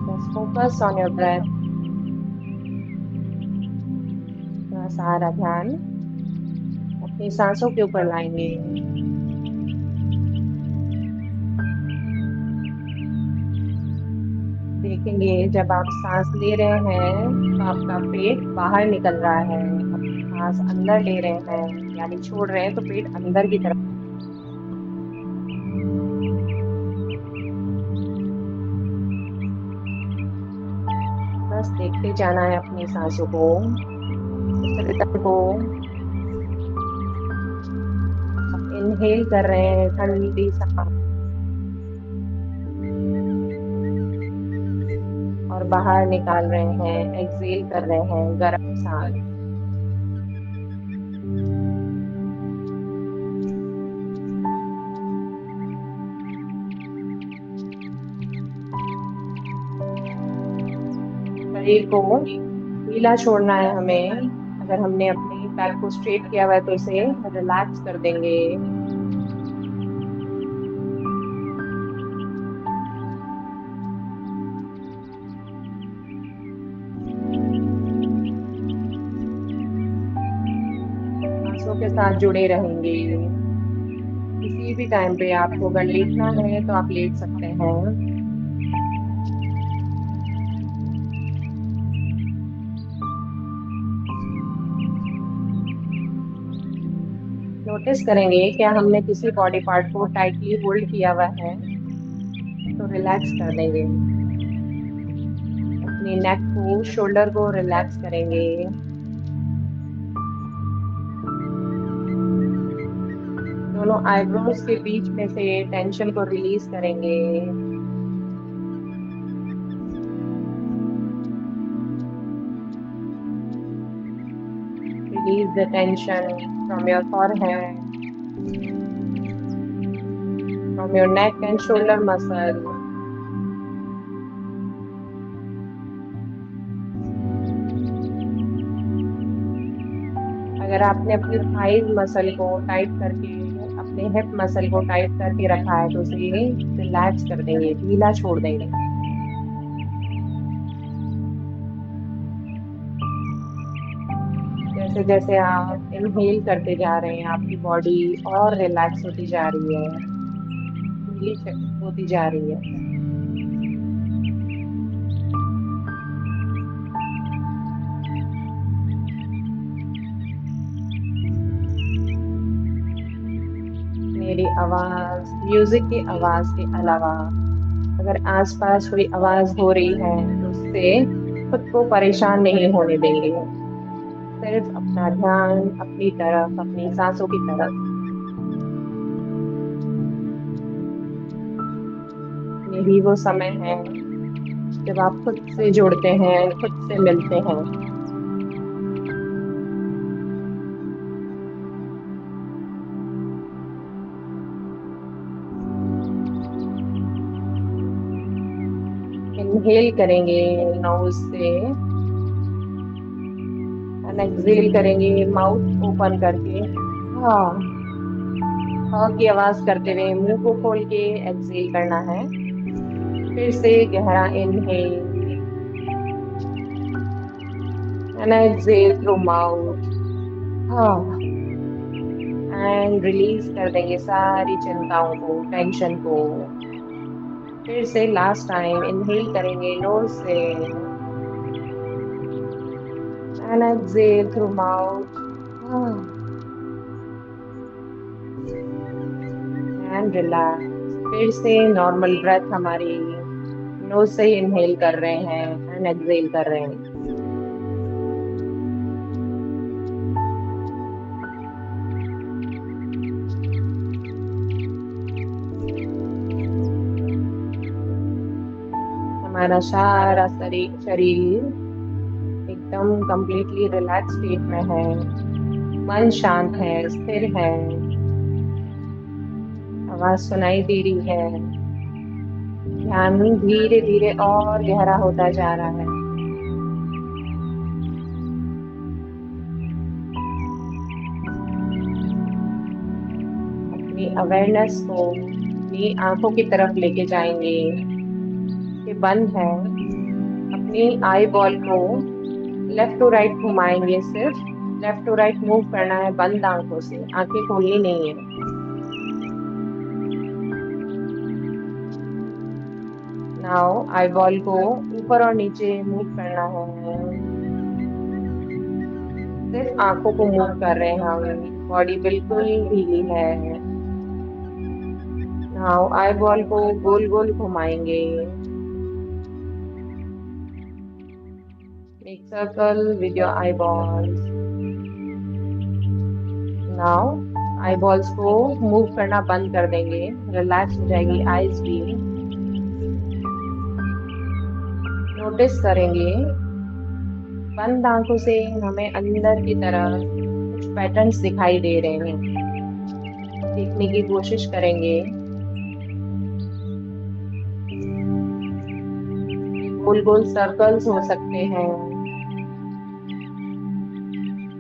Just focus on your breath. थोड़ा सारा ध्यान अपनी सांसों के ऊपर लाएंगे। देखेंगे जब आप सांस ले रहे हैं तो आपका पेट बाहर निकल रहा है। अब सांस अंदर ले रहे हैं यानी छोड़ रहे हैं तो पेट अंदर की तरफ। बस देखते जाना है अपनी सांसों को, उस रिदम को। अब इनहेल कर रहे हैं ठंडी सांस और बाहर निकाल रहे हैं, एक्सहेल कर रहे हैं गर्म सांस। शरीर को ढीला छोड़ना है हमें। अगर हमने अपने बैक को स्ट्रेट किया हुआ है तो उसे रिलैक्स कर देंगे। सांसों के साथ जुड़े रहेंगे। किसी भी टाइम पे आपको अगर लेटना है तो आप लेट सकते हैं। नोटिस करेंगे क्या हमने किसी बॉडी पार्ट को टाइटली होल्ड किया हुआ है तो रिलैक्स कर देंगे। अपनी नेक को, शोल्डर को रिलैक्स करेंगे। दोनों आईब्रोज के बीच में से टेंशन को रिलीज करेंगे। Release the tension from your forehead, from your neck and shoulder muscle. अगर आपने अपनी थाइज मसल को टाइट करके, अपने हिप मसल को टाइट करके रखा है तो उसे रिलैक्स कर देंगे, ढीला छोड़ देंगे। जैसे जैसे आप इनहेल करते जा रहे हैं आपकी बॉडी और रिलैक्स होती जा रही है, ढीली होती जा रही है। मेरी आवाज, म्यूजिक की आवाज के अलावा अगर आसपास कोई आवाज हो रही है तो उससे खुद को परेशान नहीं होने देंगे। सिर्फ अपना ध्यान अपनी तरफ, अपनी सांसों की तरफ। यही वो समय है जब आप खुद से जुड़ते हैं, खुद से मिलते हैं। इनहेल करेंगे नोज से एंड एक्सहेल करेंगे माउथ ओपन करके। हाँ, हाँ की आवाज करते हुए मुंह को खोल के एक्सहेल करना है। फिर से गहरा inhale and exhale through mouth. हाँ, एंड रिलीज कर देंगे सारी चिंताओं को, टेंशन को। फिर से लास्ट टाइम इनहेल करेंगे नोज से and exhale through mouth. And relax. फिर से नॉर्मल ब्रेथ हमारी नोज से ही इनहेल कर रहे हैं एंड एक्सहेल कर रहे हैं। हमारा सारा शरीर एकदम कंप्लीटली रिलैक्स स्टेट में है। मन शांत है, स्थिर है। आवाज सुनाई दे रही है। ध्यान धीरे धीरे और गहरा होता जा रहा है। अपनी अवेयरनेस को अपनी आंखों की तरफ लेके जाएंगे। ये बंद है। अपनी आई बॉल को लेफ्ट टू राइट घुमाएंगे, सिर्फ लेफ्ट टू राइट मूव करना है बंद आंखों से, आंखें खोलनी नहीं है। नाउ आई बॉल को ऊपर और नीचे मूव करना है, सिर्फ आंखों को मूव कर रहे हैं हम, बॉडी बिल्कुल ढीली है। नाउ आई बॉल को गोल गोल घुमाएंगे। Make circle with your I balls. Now I balls को मूव करना बंद कर देंगे, रिलैक्स हो जाएगी आईज भी। नोटिस करेंगे बंद आंखों से हमें अंदर की तरफ कुछ पैटर्न्स दिखाई दे रहे हैं, देखने की कोशिश करेंगे। गोल गोल सर्कल्स हो सकते हैं,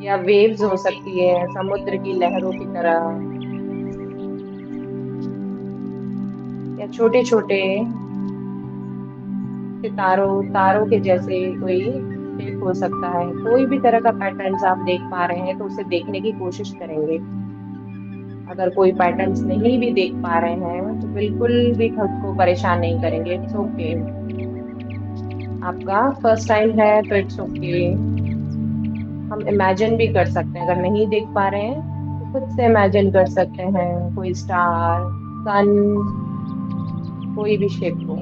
या वेव्स हो सकती है समुद्र की लहरों की तरह, या छोटे छोटे सितारों तारों के जैसे कोई शेप हो सकता है। कोई भी तरह का पैटर्न्स आप देख पा रहे हैं तो उसे देखने की कोशिश करेंगे। अगर कोई पैटर्न्स नहीं भी देख पा रहे हैं तो बिल्कुल भी खुद को परेशान नहीं करेंगे, इट्स ओके। आपका फर्स्ट टाइम है तो इट्स ओके। हम इमेजिन भी कर सकते हैं, अगर नहीं देख पा रहे हैं तो खुद से इमेजिन कर सकते हैं कोई स्टार, सन, कोई भी शेप को।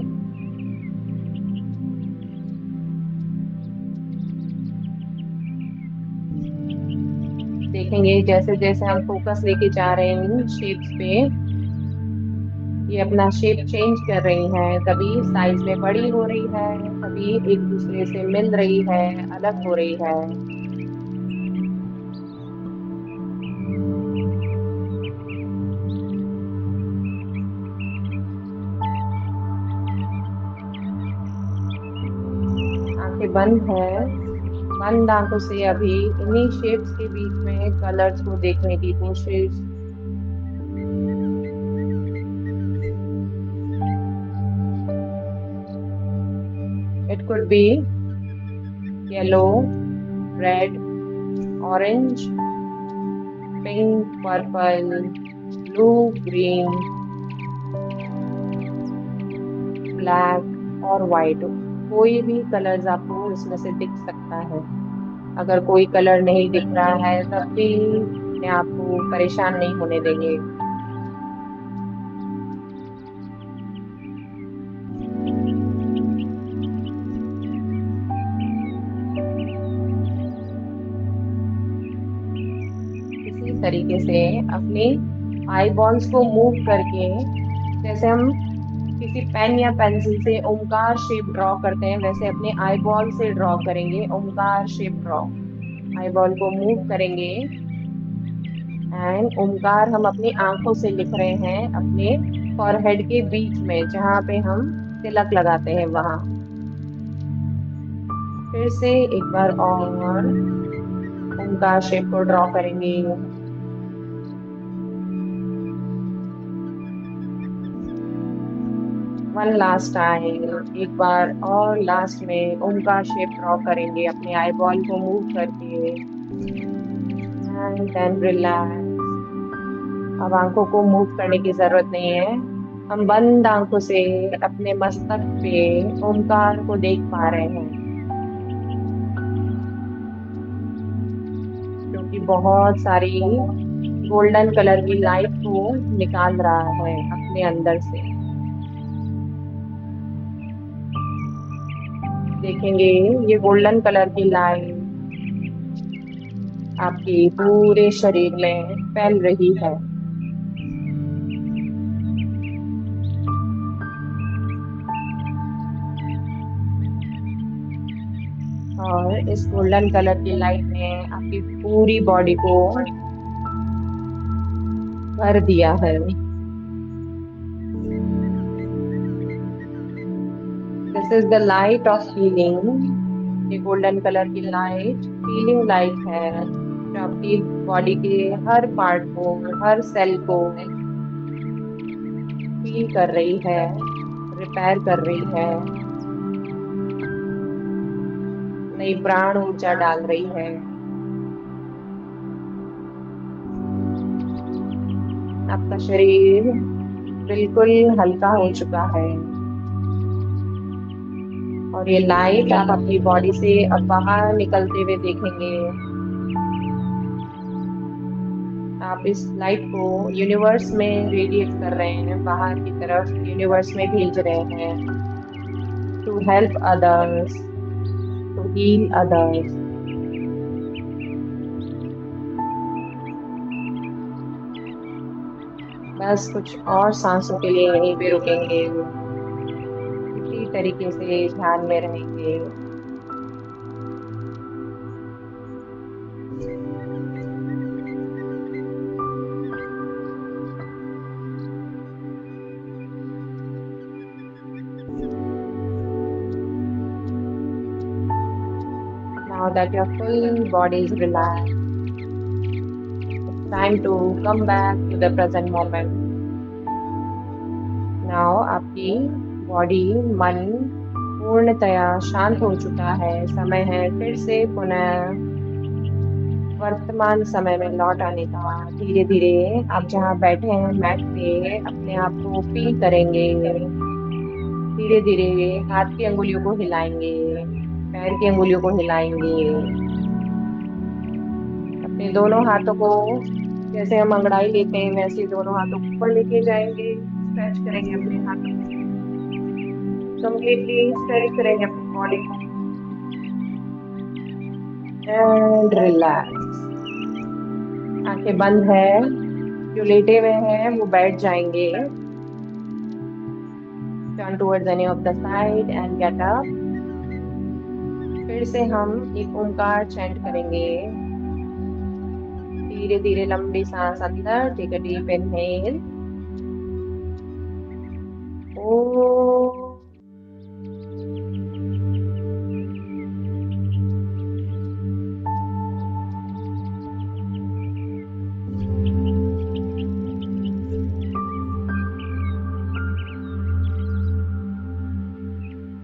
देखेंगे जैसे जैसे हम फोकस लेके जा रहे हैं शेप्स पे, ये अपना शेप चेंज कर रही हैं, कभी साइज में बड़ी हो रही है, कभी एक दूसरे से मिल रही है, अलग हो रही है। आंखें बंद है। बंद आंखों से अभी इन्हीं शेप्स के बीच में कलर्स को देखने की कोशिश। It could be yellow, red, orange, pink, purple, blue, green, black और वाइट। कोई भी कलर्स आपको इसमें से दिख सकता है। अगर कोई कलर नहीं दिख रहा है तब भी अपने आप को परेशान नहीं होने देंगे। इसी तरीके से अपनी आई बॉल्स को मूव करके, जैसे हम किसी पेन या पेंसिल से ओमकार शेप ड्रॉ करते हैं, वैसे अपने आई बॉल से ड्रॉ करेंगे Omkar shape draw. Eye ball को मूव करेंगे एंड ओमकार हम अपनी आंखों से लिख रहे हैं, अपने फॉरहेड के बीच में जहाँ पे हम तिलक लगाते हैं वहां। फिर से एक बार और ओमकार शेप को ड्रॉ करेंगे। वन लास्ट टाइम, एक बार और लास्ट में ओमकार शेप ड्रॉ करेंगे अपने आई बॉल को मूव करके। And then relax. अब आंखों को मूव करने की जरूरत नहीं है, हम बंद आंखों से अपने मस्तक पे ओमकार को देख पा रहे हैं, जो कि बहुत सारी गोल्डन कलर की लाइट को निकाल रहा है अपने अंदर से। देखेंगे ये गोल्डन कलर की लाइट आपके पूरे शरीर में फैल रही है। और इस गोल्डन कलर की लाइट ने आपकी पूरी बॉडी को भर दिया है। This is the light of healing. ये गोल्डन कलर की लाइट हीलिंग लाइट है, जो आपकी बॉडी के हर पार्ट को, हर सेल को हील कर रही है, रिपेयर कर रही है, नई प्राण ऊर्जा डाल रही है। आपका शरीर बिल्कुल हल्का हो चुका है, और ये लाइट आप अपनी बॉडी से अब बाहर निकलते हुए देखेंगे। आप इस लाइट को यूनिवर्स में रेडिएट कर रहे हैं, बाहर की तरफ यूनिवर्स में भेज रहे हैं, to help others, to heal others. बस कुछ और सांसों के लिए यहीं पे रुकेंगे, इसी तरीके से ध्यान में रहेंगे। Now that your full body is relaxed, it's time to come back to the present moment. Now आपकी बॉडी, मन पूर्णतया शांत हो चुका है। समय है फिर से पुनः वर्तमान समय में लौट आने का। धीरे धीरे आप जहाँ बैठे हैं मैट पे, अपने आप को फील करेंगे। धीरे धीरे हाथ की अंगुलियों को हिलाएंगे, पैर की अंगुलियों को हिलाएंगे। अपने दोनों हाथों को, जैसे हम अंगड़ाई लेते हैं वैसे दोनों हाथों को ऊपर लेके जाएंगे। स्ट्रेच करेंगे अपने हाथों को, कंप्लीटली स्ट्रेच करेंगे अपनी बॉडी को। And relax. आंखें बंद है, जो लेटे हुए हैं वो बैठ जाएंगे। Turn towards any of the side and get up. फिर से हम एक ओंकार चैंट करेंगे। धीरे धीरे लंबी सांस अंदर, टेक अ डीप इनहेल। ओ,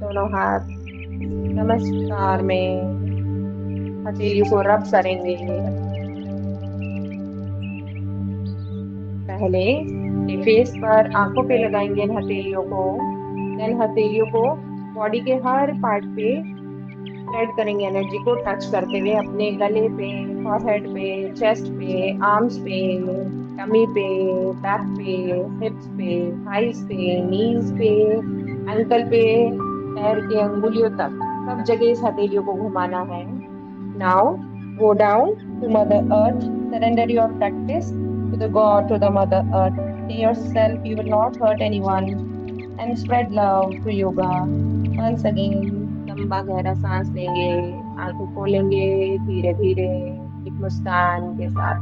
दोनों हाथ नमस्कार में हथेलियों को रब करेंगे। पहले अपने फेस पर, आंखों पे लगाएंगे इन हथेलियों को। देन हथेलियों को बॉडी के हर पार्ट पे स्प्रेड करेंगे, एनर्जी को टच करते हुए अपने गले पे, फॉरहेड पे, चेस्ट पे, आर्म्स पे, टमी पे, बैक पे, हिप्स पे, थाइस पे, नीज पे, एंकल पे, पैर के अंगुलियों तक, सब जगह इस हथेलियों को घुमाना है। Now go down to mother earth, surrender your practice to the God, to the Mother Earth. Say yourself, you will not hurt anyone, and spread love to yoga. Once again, लंबा गहरा सांस लेंगे, आंखें खोलेंगे धीरे धीरे, एक मुस्कान के साथ।